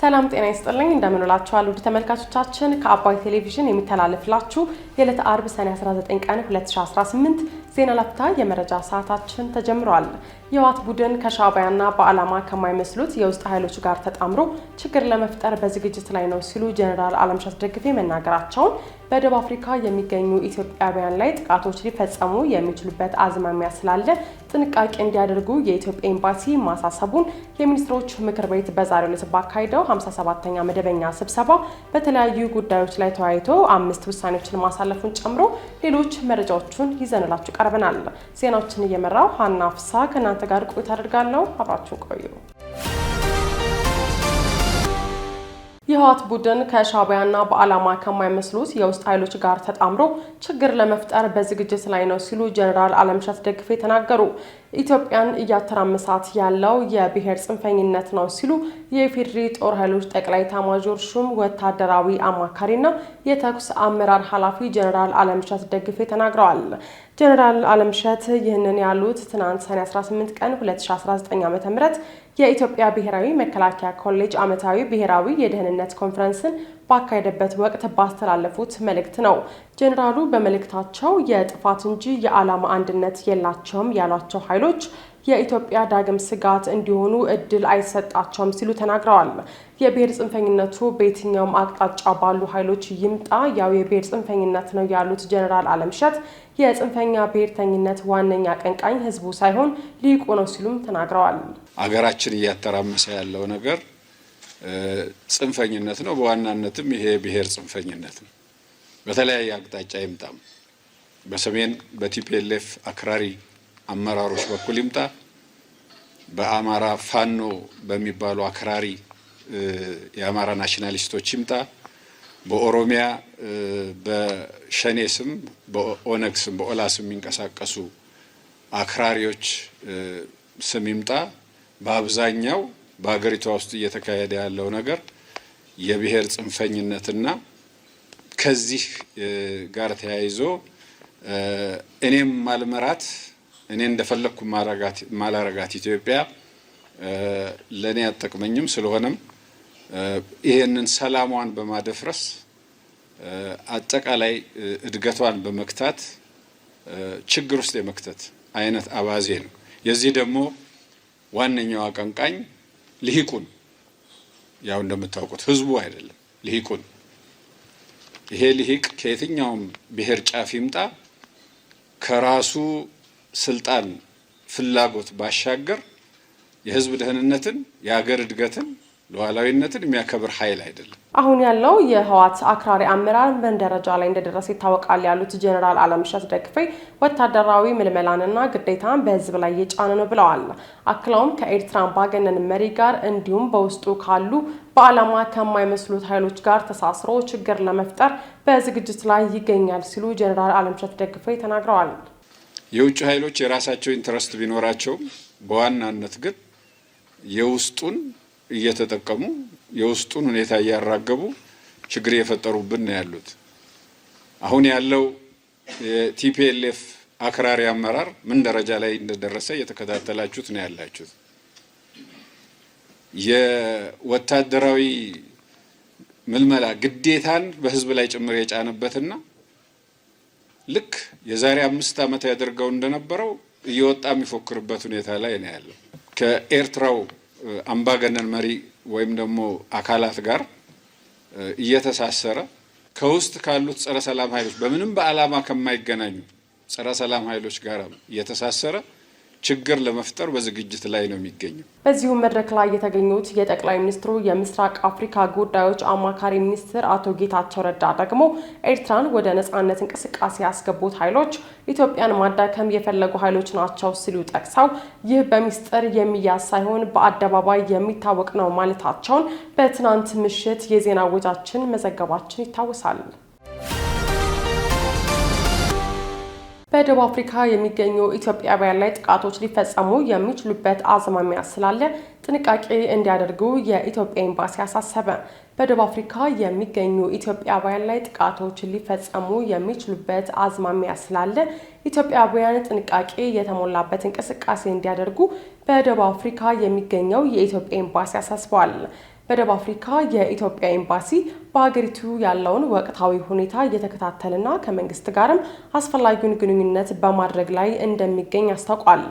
ሰላም ጤና ይስጥልኝ እንደምንላችኋል ውድ ተመልካቾቻችን ከአባይ ቴሌቪዥን የሚተላለፍላችሁ የዕለተ አርብ ሰኔ 19 ቀን 2018 ዜና ላፍታ የመረጃ ሰዓታችን ተጀምሯል። የህወሓት ቡድን ከሻዕቢያና በዓላማ ከማይመስሉት የውስጥ ኃይሎች ጋር ተጣምሮ ችግር ለመፍጠር በዝግጅት ላይ ነው ሲሉ ጀነራል አለምሸት ደግፌ መናገራቸውን በደቡብ አፍሪካ የሚገኙ ኢትዮጵያውያን ላይ ጥቃቶች ሊፈጸሙ የሚችሉበት አዝማሚያ ስላለ ጥንቃቄ እንዲያደርጉ የኢትዮጵያ ኤምባሲ ማሳሰቡን የሚኒስትሮች ምክር ቤት በዛሬው ዕለት ባካሄደው 57ኛ መደበኛ ስብሰባ በተለያዩ ጉዳዮች ላይ ተወያይቶ 5 ውሳኔዎችን ማሳለፉን ጨምሮ ሌሎች መረጃዎችን ይዘንላችሁ ቀርበናል። ዜናዎችን እየመራው ሀና ፍሳ ከእናንተ ጋር ቆይታ አደርጋለሁ። አብራችሁን ቆዩ። የህወሓት ቡድን ከሻዕቢያና በዓላማ ከማይመስሉት የውስጥ ኃይሎች ጋር ተጣምሮ ችግር ለመፍጠር በዝግጅት ላይ ነው ሲሉ ጀነራል አለምሸት ደግፌ ተናገሩ። ኢትዮጵያን እያተራመሳት ያለው የብሔር ጽንፈኝነት ነው ሲሉ የኢፌዴሪ ጦር ኃይሎች ጠቅላይ ኤታማዦር ሹም ወታደራዊ አማካሪና የተኩስ አመራር ኃላፊ ጀነራል አለምሸት ደግፌ ተናግረዋል። ጀነራል አለምሸት ይህንን ያሉት ትናንት ሰኔ 18 ቀን 2019 ዓ.ም የኢትዮጵያ ብሔራዊ መከላከያ ኮሌጅ ዓመታዊ ብሔራዊ የደህንነት ኮንፈረንስን ባካሄደበት ወቅት ባስተላለፉት መልእክት ነው። ጀነራሉ በመልእክታቸው የጥፋት እንጂ የዓላማ አንድነት የላቸውም ያሏቸው ኃይሎች የኢትዮጵያ ዳግም ስጋት እንዲሆኑ እድል አይሰጣቸውም ሲሉ ተናግረዋል። የብሔር ጽንፈኝነቱ በየትኛውም አቅጣጫ ባሉ ኃይሎች ይምጣ ያው የብሔር ጽንፈኝነት ነው ያሉት ጀነራል አለምሸት የጽንፈኛ ብሔርተኝነት ዋነኛ አቀንቃኝ ህዝቡ ሳይሆን ሊቁ ነው ሲሉም ተናግረዋል። አገራችን እያተራመሰ ያለው ነገር ጽንፈኝነት ነው። በዋናነትም ይሄ ብሔር ጽንፈኝነት ነው። በተለያየ አቅጣጫ ይምጣም በሰሜን በቲፒኤልኤፍ አክራሪ አመራሮች በኩል ይምጣ፣ በአማራ ፋኖ በሚባሉ አክራሪ የአማራ ናሽናሊስቶች ይምጣ፣ በኦሮሚያ በሸኔ ስም በኦነግ ስም በኦላ ስም የሚንቀሳቀሱ አክራሪዎች ስም ይምጣ፣ በአብዛኛው በሀገሪቷ ውስጥ እየተካሄደ ያለው ነገር የብሔር ጽንፈኝነትና ከዚህ ጋር ተያይዞ እኔም ማልመራት እኔ እንደፈለኩ ማላረጋት ኢትዮጵያ ለኔ አትጠቅመኝም። ስለሆነም ይሄንን ሰላሟን በማደፍረስ አጠቃላይ እድገቷን በመክታት ችግር ውስጥ የመክተት አይነት አባዜ ነው። የዚህ ደግሞ ዋነኛው አቀንቃኝ ልሂቁን ያው እንደምታውቁት ህዝቡ አይደለም ልሂቁን። ይሄ ልሂቅ ከየትኛውም ብሔር ጫፍ ይምጣ ከራሱ ስልጣን ፍላጎት ባሻገር የህዝብ ደህንነትን የሀገር እድገትን ሉዓላዊነትን የሚያከብር ኃይል አይደለም። አሁን ያለው የህወሓት አክራሪ አመራር ምን ደረጃ ላይ እንደደረሰ ይታወቃል ያሉት ጀነራል አለምሸት ደግፌ ወታደራዊ ምልመላንና ግዴታን በህዝብ ላይ እየጫነ ነው ብለዋል። አክለውም ከኤርትራ አምባገነን መሪ ጋር እንዲሁም በውስጡ ካሉ በዓላማ ከማይመስሉት ኃይሎች ጋር ተሳስሮ ችግር ለመፍጠር በዝግጅት ላይ ይገኛል ሲሉ ጀነራል አለምሸት ደግፌ ተናግረዋል። የውጭ ኃይሎች የራሳቸው ኢንትረስት ቢኖራቸው በዋናነት ግን የውስጡን እየተጠቀሙ የውስጡን ሁኔታ እያራገቡ ችግር እየፈጠሩብን ነው ያሉት። አሁን ያለው የቲፒኤልኤፍ አክራሪ አመራር ምን ደረጃ ላይ እንደደረሰ እየተከታተላችሁት ነው ያላችሁት። የወታደራዊ ምልመላ ግዴታን በህዝብ ላይ ጭምር የጫነበትና ልክ የዛሬ 5 ዓመት ያደርገው እንደነበረው እየወጣ የሚፎክርበት ሁኔታ ላይ ነው ያለው። ከኤርትራው አምባገነን መሪ ወይም ደግሞ አካላት ጋር እየተሳሰረ ከውስጥ ካሉት ጸረ ሰላም ኃይሎች በምንም በዓላማ ከማይገናኙ ጸረ ሰላም ኃይሎች ጋር እየተሳሰረ ችግር ለመፍጠር በዝግጅት ላይ ነው የሚገኘው። በዚሁ መድረክ ላይ የተገኙት የጠቅላይ ሚኒስትሩ የምስራቅ አፍሪካ ጉዳዮች አማካሪ ሚኒስትር አቶ ጌታቸው ረዳ ደግሞ ኤርትራን ወደ ነጻነት እንቅስቃሴ ያስገቡት ኃይሎች ኢትዮጵያን ማዳከም የፈለጉ ኃይሎች ናቸው ሲሉ ጠቅሰው ይህ በሚስጥር የሚያዝ ሳይሆን በአደባባይ የሚታወቅ ነው ማለታቸውን በትናንት ምሽት የዜና ወጃችን መዘገባችን ይታወሳል። በደቡብ አፍሪካ የሚገኙ ኢትዮጵያውያን ላይ ጥቃቶች ሊፈጸሙ የሚችሉበት አዝማሚያ ስላለ ጥንቃቄ እንዲያደርጉ የኢትዮጵያ ኤምባሲ አሳሰበ። በደቡብ አፍሪካ የሚገኙ ኢትዮጵያውያን ላይ ጥቃቶች ሊፈጸሙ የሚችሉበት አዝማሚያ ስላለ ኢትዮጵያውያን ጥንቃቄ የተሞላበት እንቅስቃሴ እንዲያደርጉ በደቡብ አፍሪካ የሚገኘው የኢትዮጵያ ኤምባሲ አሳስቧል። በደቡብ አፍሪካ የኢትዮጵያ ኤምባሲ በሀገሪቱ ያለውን ወቅታዊ ሁኔታ እየተከታተለና ከመንግስት ጋርም አስፈላጊውን ግንኙነት በማድረግ ላይ እንደሚገኝ አስታውቋል።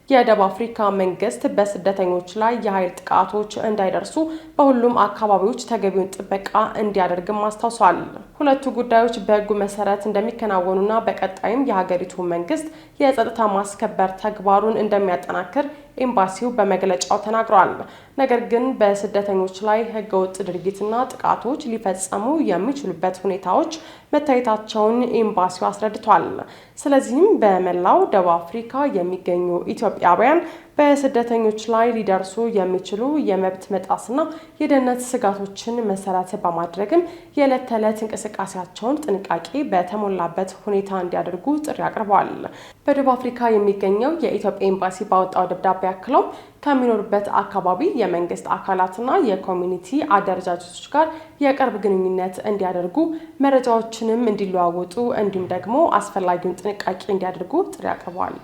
የደቡብ አፍሪካ መንግስት በስደተኞች ላይ የኃይል ጥቃቶች እንዳይደርሱ በሁሉም አካባቢዎች ተገቢውን ጥበቃ እንዲያደርግም አስታውሷል። ሁለቱ ጉዳዮች በሕጉ መሰረት እንደሚከናወኑና በቀጣይም የሀገሪቱ መንግስት የጸጥታ ማስከበር ተግባሩን እንደሚያጠናክር ኤምባሲው በመግለጫው ተናግሯል። ነገር ግን በስደተኞች ላይ ህገወጥ ድርጊትና ጥቃቶች ሊፈጸሙ የሚችሉበት ሁኔታዎች መታየታቸውን ኤምባሲው አስረድቷል። ስለዚህም በመላው ደቡብ አፍሪካ የሚገኙ ኢትዮጵያውያን በስደተኞች ላይ ሊደርሱ የሚችሉ የመብት መጣስና የደህንነት ስጋቶችን መሰረት በማድረግም የዕለት ተዕለት እንቅስቃሴያቸውን ጥንቃቄ በተሞላበት ሁኔታ እንዲያደርጉ ጥሪ አቅርበዋል። በደቡብ አፍሪካ የሚገኘው የኢትዮጵያ ኤምባሲ ባወጣው ደብዳቤ አክለው ከሚኖሩበት አካባቢ የመንግስት አካላትና የኮሚኒቲ አደረጃጀቶች ጋር የቅርብ ግንኙነት እንዲያደርጉ፣ መረጃዎችንም እንዲለዋወጡ እንዲሁም ደግሞ አስፈላጊውን ጥንቃቄ እንዲያደርጉ ጥሪ አቅርበዋል።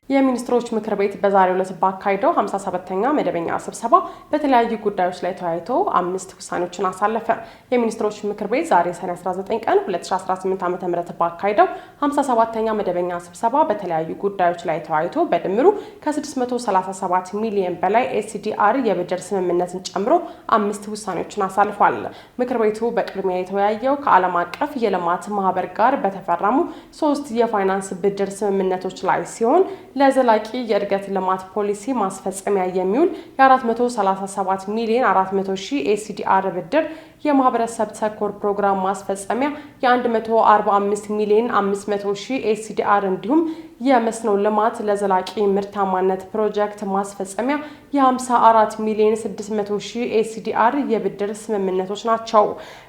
የሚኒስትሮች ምክር ቤት በዛሬው ዕለት ባካሄደው 57ኛ መደበኛ ስብሰባ በተለያዩ ጉዳዮች ላይ ተወያይቶ 5 ውሳኔዎችን አሳለፈ። የሚኒስትሮች ምክር ቤት ዛሬ ሰኔ 19 ቀን 2018 ዓ.ም ባካሄደው 57ኛ መደበኛ ስብሰባ በተለያዩ ጉዳዮች ላይ ተወያይቶ በድምሩ ከ637 ሚሊዮን በላይ ኤስዲአር የብድር ስምምነትን ጨምሮ 5 ውሳኔዎችን አሳልፏል። ምክር ቤቱ በቅድሚያ የተወያየው ከዓለም አቀፍ የልማት ማህበር ጋር በተፈረሙ 3 የፋይናንስ ብድር ስምምነቶች ላይ ሲሆን ለዘላቂ የእድገት ልማት ፖሊሲ ማስፈጸሚያ የሚውል የ437 ሚሊዮን 400 ሺህ ኤስዲአር ብድር፣ የማህበረሰብ ተኮር ፕሮግራም ማስፈጸሚያ የ145 ሚሊዮን 500 ሺህ ኤስዲአር እንዲሁም የመስኖ ልማት ለዘላቂ ምርታማነት ፕሮጀክት ማስፈጸሚያ የ54 ሚሊዮን 600 ሺህ ኤስዲአር የብድር ስምምነቶች ናቸው።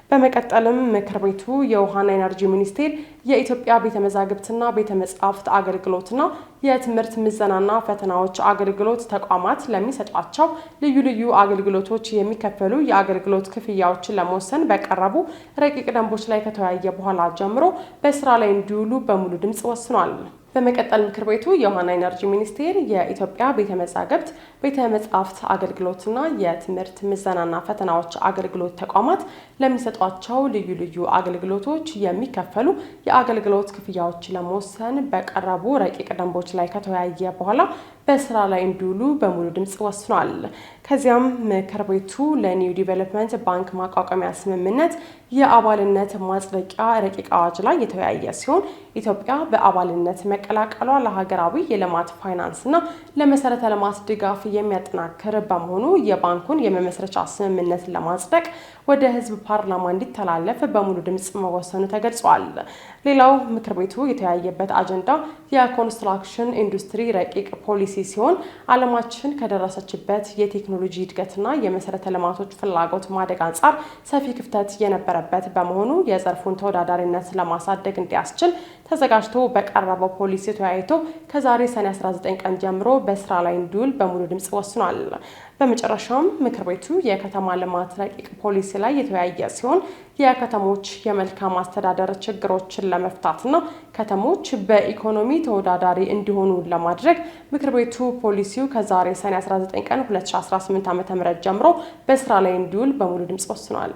በመቀጠልም ምክር ቤቱ የውሃና ኤነርጂ ሚኒስቴር የኢትዮጵያ ቤተ መዛግብትና ቤተ መጻሕፍት አገልግሎትና የትምህርት ምዘናና ፈተናዎች አገልግሎት ተቋማት ለሚሰጧቸው ልዩ ልዩ አገልግሎቶች የሚከፈሉ የአገልግሎት ክፍያዎችን ለመወሰን በቀረቡ ረቂቅ ደንቦች ላይ ከተወያየ በኋላ ጀምሮ በስራ ላይ እንዲውሉ በሙሉ ድምጽ ወስኗል። በመቀጠል ምክር ቤቱ የውሃና ኤነርጂ ሚኒስቴር የኢትዮጵያ ቤተ መዛግብት ቤተ መጻሕፍት አገልግሎትና የትምህርት ምዘናና ፈተናዎች አገልግሎት ተቋማት ለሚሰጧቸው ልዩ ልዩ አገልግሎቶች የሚከፈሉ የአገልግሎት ክፍያዎች ለመወሰን በቀረቡ ረቂቅ ደንቦች ላይ ከተወያየ በኋላ በስራ ላይ እንዲውሉ በሙሉ ድምጽ ወስኗል። ከዚያም ምክር ቤቱ ለኒው ዲቨሎፕመንት ባንክ ማቋቋሚያ ስምምነት የአባልነት ማጽደቂያ ረቂቅ አዋጅ ላይ የተወያየ ሲሆን ኢትዮጵያ በአባልነት መቀላቀሏ ለሀገራዊ የልማት ፋይናንስና ለመሰረተ ልማት ድጋፍ የሚያጠናክር በመሆኑ የባንኩን የመመስረቻ ስምምነት ለማጽደቅ ወደ ሕዝብ ፓርላማ እንዲተላለፍ በሙሉ ድምጽ መወሰኑ ተገልጿል። ሌላው ምክር ቤቱ የተወያየበት አጀንዳ የኮንስትራክሽን ኢንዱስትሪ ረቂቅ ፖሊሲ ሲሆን ዓለማችን ከደረሰችበት የቴክኖሎጂ እድገትና የመሰረተ ልማቶች ፍላጎት ማደግ አንጻር ሰፊ ክፍተት የነበረበት በመሆኑ የዘርፉን ተወዳዳሪነት ለማሳደግ እንዲያስችል ተዘጋጅቶ በቀረበው ፖሊሲ ተወያይቶ ከዛሬ ሰኔ 19 ቀን ጀምሮ በስራ ላይ እንዲውል በሙሉ ድምጽ ወስኗል። በመጨረሻም ምክር ቤቱ የከተማ ልማት ረቂቅ ፖሊሲ ላይ የተወያየ ሲሆን የከተሞች የመልካም አስተዳደር ችግሮችን ለመፍታትና ከተሞች በኢኮኖሚ ተወዳዳሪ እንዲሆኑ ለማድረግ ምክር ቤቱ ፖሊሲው ከዛሬ ሰኔ 19 ቀን 2018 ዓ.ም ጀምሮ በስራ ላይ እንዲውል በሙሉ ድምጽ ወስኗል።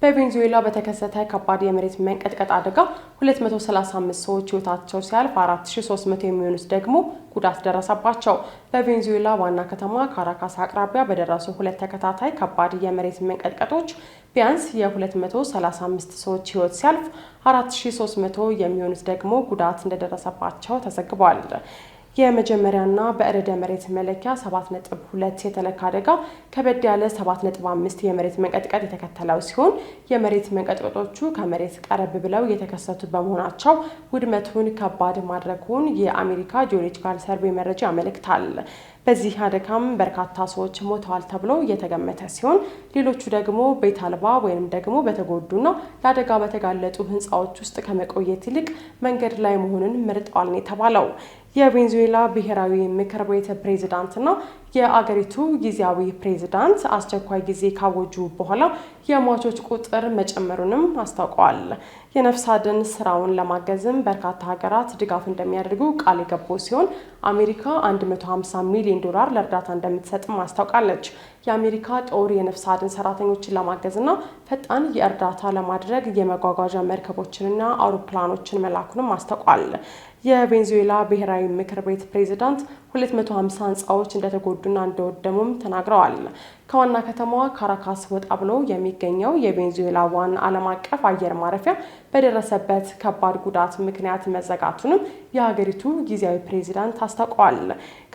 በቬንዙዌላ በተከሰተ ከባድ የመሬት መንቀጥቀጥ አደጋ 235 ሰዎች ሕይወታቸው ሲያልፍ 4300 የሚሆኑት ደግሞ ጉዳት ደረሰባቸው። በቬንዙዌላ ዋና ከተማ ካራካስ አቅራቢያ በደረሱ 2 ተከታታይ ከባድ የመሬት መንቀጥቀጦች ቢያንስ የ235 ሰዎች ሕይወት ሲያልፍ 4300 የሚሆኑት ደግሞ ጉዳት እንደደረሰባቸው ተዘግቧል። የመጀመሪያና በርዕደ መሬት መለኪያ 7.2 የተለካ አደጋ ከበድ ያለ 7.5 የመሬት መንቀጥቀጥ የተከተለው ሲሆን የመሬት መንቀጥቀጦቹ ከመሬት ቀረብ ብለው የተከሰቱ በመሆናቸው ውድመቱን ከባድ ማድረጉን የአሜሪካ ጂኦሎጂካል ሰርቬይ መረጃ ያመለክታል። በዚህ አደጋም በርካታ ሰዎች ሞተዋል ተብሎ የተገመተ ሲሆን ሌሎቹ ደግሞ ቤት አልባ ወይም ደግሞ በተጎዱና ለአደጋ በተጋለጡ ህንፃዎች ውስጥ ከመቆየት ይልቅ መንገድ ላይ መሆኑን መርጠዋል ነው የተባለው። የቬንዙዌላ ብሔራዊ ምክር ቤት ፕሬዝዳንትና የአገሪቱ ጊዜያዊ ፕሬዝዳንት አስቸኳይ ጊዜ ካወጁ በኋላ የሟቾች ቁጥር መጨመሩንም አስታውቀዋል። የነፍስ አድን ስራውን ለማገዝም በርካታ ሀገራት ድጋፍ እንደሚያደርጉ ቃል የገቡ ሲሆን አሜሪካ 150 ሚሊዮን ዶላር ለእርዳታ እንደምትሰጥም አስታውቃለች። የአሜሪካ ጦር የነፍስ አድን ሰራተኞችን ለማገዝና ፈጣን የእርዳታ ለማድረግ የመጓጓዣ መርከቦችንና አውሮፕላኖችን መላኩንም አስታውቋል። የቬንዙዌላ ብሔራዊ ምክር ቤት ፕሬዝዳንት 250 ህንፃዎች እንደተጎዱና እንደወደሙም ተናግረዋል። ከዋና ከተማዋ ካራካስ ወጣ ብሎ የሚገኘው የቬንዙዌላ ዋና ዓለም አቀፍ አየር ማረፊያ በደረሰበት ከባድ ጉዳት ምክንያት መዘጋቱንም የሀገሪቱ ጊዜያዊ ፕሬዝዳንት አስታውቀዋል።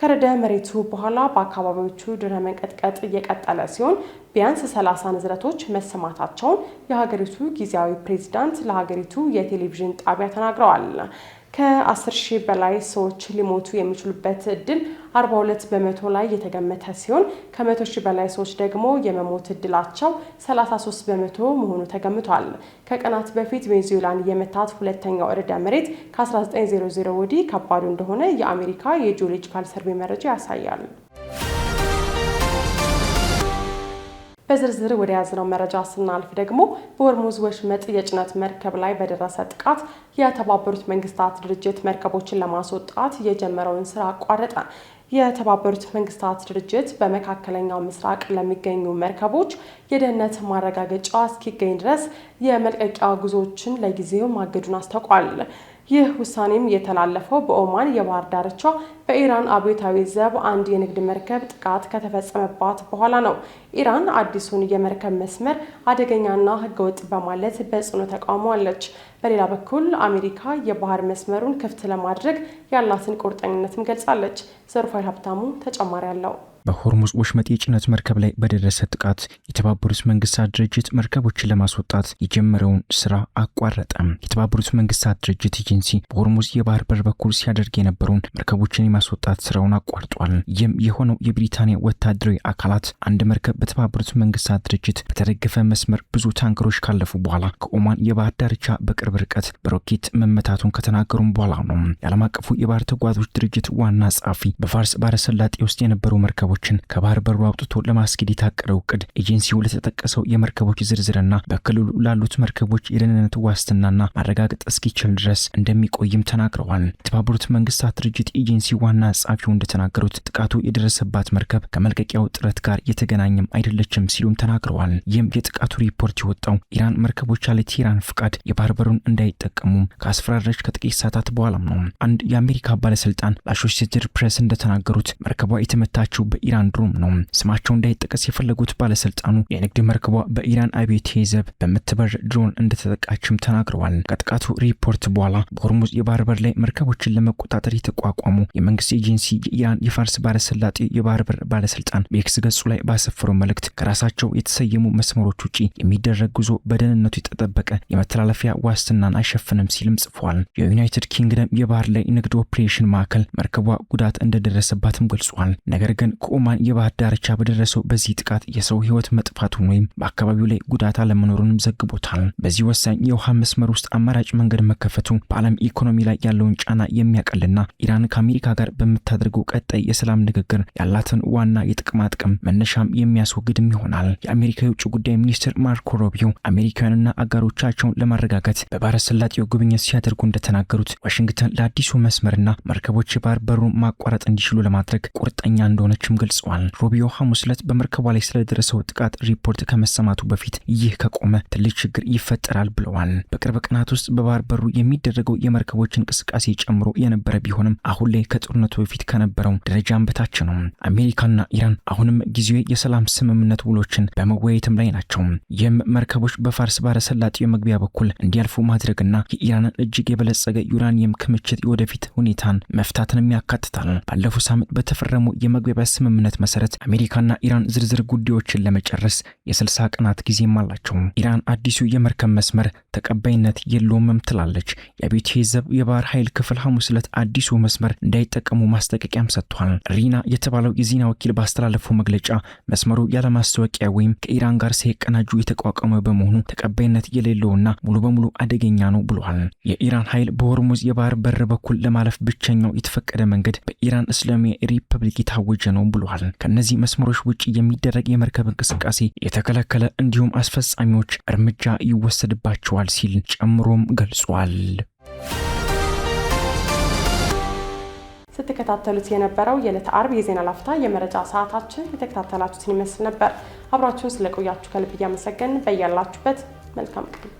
ከርዕደ መሬቱ በኋላ በአካባቢዎቹ ድህረ መንቀጥቀጥ እየቀጠለ ሲሆን ቢያንስ 30 ንዝረቶች መሰማታቸውን የሀገሪቱ ጊዜያዊ ፕሬዝዳንት ለሀገሪቱ የቴሌቪዥን ጣቢያ ተናግረዋል። ከ10,000 በላይ ሰዎች ሊሞቱ የሚችሉበት እድል 42 በመቶ ላይ የተገመተ ሲሆን ከ100,000 በላይ ሰዎች ደግሞ የመሞት እድላቸው 33 በመቶ መሆኑ ተገምቷል። ከቀናት በፊት ቬንዙዌላን የመታት ሁለተኛው ርዕደ መሬት ከ1900 ወዲህ ከባዱ እንደሆነ የአሜሪካ የጂኦሎጂካል ሰርቬይ መረጃ ያሳያል። በዝርዝር ወደ ያዝነው መረጃ ስናልፍ ደግሞ በሆርሙዝ ወሽመጥ የጭነት መርከብ ላይ በደረሰ ጥቃት የተባበሩት መንግስታት ድርጅት መርከቦችን ለማስወጣት የጀመረውን ስራ አቋረጠ። የተባበሩት መንግስታት ድርጅት በመካከለኛው ምስራቅ ለሚገኙ መርከቦች የደህንነት ማረጋገጫ እስኪገኝ ድረስ የመልቀቂያ ጉዞዎችን ለጊዜው ማገዱን አስታውቋል። ይህ ውሳኔም የተላለፈው በኦማን የባህር ዳርቻ በኢራን አብዮታዊ ዘብ አንድ የንግድ መርከብ ጥቃት ከተፈጸመባት በኋላ ነው። ኢራን አዲሱን የመርከብ መስመር አደገኛና ህገወጥ በማለት በጽኑ ተቃውሟለች። በሌላ በኩል አሜሪካ የባህር መስመሩን ክፍት ለማድረግ ያላትን ቁርጠኝነትም ገልጻለች። ዘሩፋይል ሀብታሙ ተጨማሪ አለው። በሆርሙዝ ወሽመጥ የጭነት መርከብ ላይ በደረሰ ጥቃት የተባበሩት መንግስታት ድርጅት መርከቦችን ለማስወጣት የጀመረውን ስራ አቋረጠ። የተባበሩት መንግስታት ድርጅት ኤጀንሲ በሆርሙዝ የባህር በር በኩል ሲያደርግ የነበረውን መርከቦችን የማስወጣት ስራውን አቋርጧል። ይህም የሆነው የብሪታንያ ወታደራዊ አካላት አንድ መርከብ በተባበሩት መንግስታት ድርጅት በተደገፈ መስመር ብዙ ታንከሮች ካለፉ በኋላ ከኦማን የባህር ዳርቻ በቅርብ ርቀት በሮኬት መመታቱን ከተናገሩም በኋላ ነው። የዓለም አቀፉ የባህር ተጓዦች ድርጅት ዋና ጸሐፊ በፋርስ ባህረ ሰላጤ ውስጥ የነበሩ መርከቦች ከባህር በሩ አውጥቶ ለማስኬድ የታቀደው እቅድ ኤጀንሲው ለተጠቀሰው የመርከቦች ዝርዝርና በክልሉ ላሉት መርከቦች የደህንነት ዋስትናና ማረጋገጥ እስኪችል ድረስ እንደሚቆይም ተናግረዋል። የተባበሩት መንግስታት ድርጅት ኤጀንሲ ዋና ጸሐፊው እንደተናገሩት ጥቃቱ የደረሰባት መርከብ ከመልቀቂያው ጥረት ጋር የተገናኘም አይደለችም ሲሉም ተናግረዋል። ይህም የጥቃቱ ሪፖርት የወጣው ኢራን መርከቦች ያለ ቴህራን ፍቃድ የባህር በሩን እንዳይጠቀሙም ካስፈራረች ከጥቂት ሰዓታት በኋላም ነው። አንድ የአሜሪካ ባለስልጣን ለአሶሺየትድ ፕሬስ እንደተናገሩት መርከቧ የተመታችው በኢራን ድሮም ነው። ስማቸው እንዳይጠቀስ የፈለጉት ባለስልጣኑ የንግድ መርከቧ በኢራን አብዮታዊ ዘብ በምትበር ድሮን እንደተጠቃችም ተናግረዋል። ከጥቃቱ ሪፖርት በኋላ በሆርሙዝ የባህር በር ላይ መርከቦችን ለመቆጣጠር የተቋቋሙ የመንግስት ኤጀንሲ የኢራን የፋርስ ባህረ ሰላጤ የባህር በር ባለስልጣን በኤክስ ገጹ ላይ ባሰፈረው መልእክት ከራሳቸው የተሰየሙ መስመሮች ውጪ የሚደረግ ጉዞ በደህንነቱ የተጠበቀ የመተላለፊያ ዋስትናን አይሸፍንም ሲልም ጽፏል። የዩናይትድ ኪንግደም የባህር ላይ ንግድ ኦፕሬሽን ማዕከል መርከቧ ጉዳት እንደደረሰባትም ገልጿል። ነገር ግን ከኦማን የባህር ዳርቻ በደረሰው በዚህ ጥቃት የሰው ህይወት መጥፋቱን ወይም በአካባቢው ላይ ጉዳት አለመኖሩንም ዘግቦታል። በዚህ ወሳኝ የውሃ መስመር ውስጥ አማራጭ መንገድ መከፈቱ በዓለም ኢኮኖሚ ላይ ያለውን ጫና የሚያቀልና ኢራን ከአሜሪካ ጋር በምታደርገው ቀጣይ የሰላም ንግግር ያላትን ዋና የጥቅማ ጥቅም መነሻም የሚያስወግድም ይሆናል። የአሜሪካ የውጭ ጉዳይ ሚኒስትር ማርኮ ሩቢዮ አሜሪካውያንና አጋሮቻቸውን ለማረጋጋት በባህረ ሰላጤው ጉብኝት ሲያደርጉ እንደተናገሩት ዋሽንግተን ለአዲሱ መስመርና መርከቦች የባህር በሩን ማቋረጥ እንዲችሉ ለማድረግ ቁርጠኛ እንደሆነችም ገልጸዋል። ሩቢዮ ሐሙስ ዕለት በመርከቧ ላይ ስለደረሰው ጥቃት ሪፖርት ከመሰማቱ በፊት ይህ ከቆመ ትልቅ ችግር ይፈጠራል ብለዋል። በቅርብ ቀናት ውስጥ በባህር በሩ የሚደረገው የመርከቦች እንቅስቃሴ ጨምሮ የነበረ ቢሆንም አሁን ላይ ከጦርነቱ በፊት ከነበረው ደረጃም በታች ነው። አሜሪካና ኢራን አሁንም ጊዜያዊ የሰላም ስምምነት ውሎችን በመወያየትም ላይ ናቸው። ይህም መርከቦች በፋርስ ባህረ ሰላጤው መግቢያ በኩል እንዲያልፉ ማድረግና የኢራንን እጅግ የበለጸገ ዩራኒየም ክምችት የወደፊት ሁኔታን መፍታትንም ያካትታል። ባለፈው ሳምንት በተፈረመው የመግቢያ ስምምነት መሰረት አሜሪካና ኢራን ዝርዝር ጉዳዮችን ለመጨረስ የ60 ቀናት ጊዜም አላቸው። ኢራን አዲሱ የመርከብ መስመር ተቀባይነት የለውም ትላለች። የአብዮታዊ ዘብ የባህር ኃይል ክፍል ሐሙስ ዕለት አዲሱ መስመር እንዳይጠቀሙ ማስጠንቀቂያም ሰጥቷል። ሪና የተባለው የዜና ወኪል ባስተላለፈው መግለጫ መስመሩ ያለ ማስታወቂያ ወይም ከኢራን ጋር ሳይቀናጁ የተቋቋመ በመሆኑ ተቀባይነት የሌለውና ሙሉ በሙሉ አደገኛ ነው ብሏል። የኢራን ኃይል በሆርሙዝ የባህር በር በኩል ለማለፍ ብቸኛው የተፈቀደ መንገድ በኢራን እስላማዊ ሪፐብሊክ የታወጀ ነው ብሏል። ከነዚህ መስመሮች ውጪ የሚደረግ የመርከብ እንቅስቃሴ የተከለከለ እንዲሁም አስፈጻሚዎች እርምጃ ይወሰድባቸዋል ሲል ጨምሮም ገልጿል። ስትከታተሉት የነበረው የዕለተ አርብ የዜና ላፍታ የመረጃ ሰዓታችን የተከታተላችሁትን ይመስል ነበር። አብራችሁን ስለቆያችሁ ከልብ እያመሰገንን በያላችሁበት መልካም ቀን